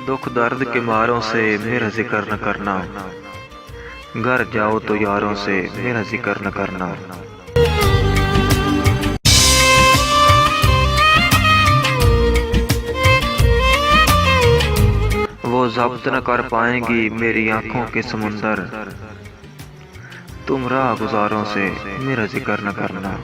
दुख दर्द के मारों से मेरा जिक्र न करना, घर जाओ तो यारों से मेरा जिक्र न करना। वो ज़ब्त न कर पाएंगी मेरी आंखों के समुंदर, तुम राह गुजारों से मेरा जिक्र न करना।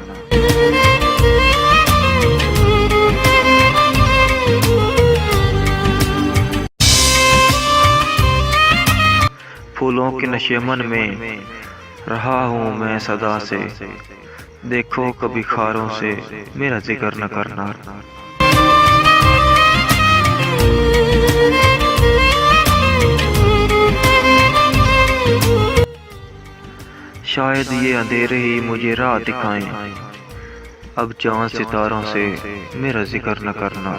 फूलों के नशेमन में रहा हूँ मैं सदा से, देखो कभी खारों से मेरा जिक्र न करना। शायद ये अंधेरे ही मुझे राह दिखाएं, अब चाँद सितारों से मेरा जिक्र न करना।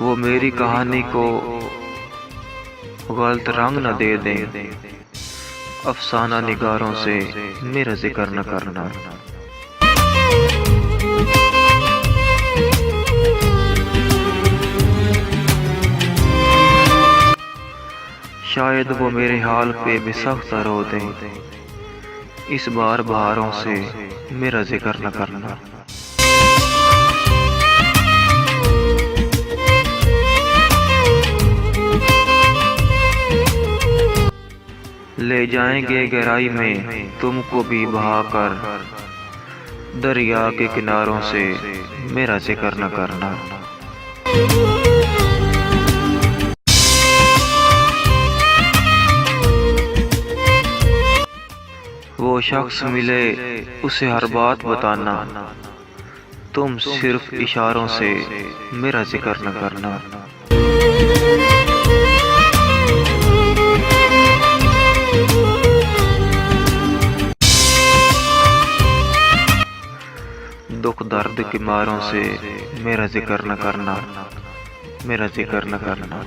वो मेरी कहानी को गलत रंग न दे दें, अफसाना निगारों से मेरा जिक्र न करना। शायद वो मेरे हाल पे भी सख्त रो दें, इस बार बहारों से मेरा जिक्र न करना। ले जाएंगे गहराई में तुमको भी बहाकर, दरिया के किनारों से मेरा जिक्र न करना। वो शख्स मिले उसे हर बात बताना, तुम सिर्फ इशारों से मेरा जिक्र न करना। दुख दर्द के मारों से मेरा जिक्र न करना, मेरा जिक्र न करना।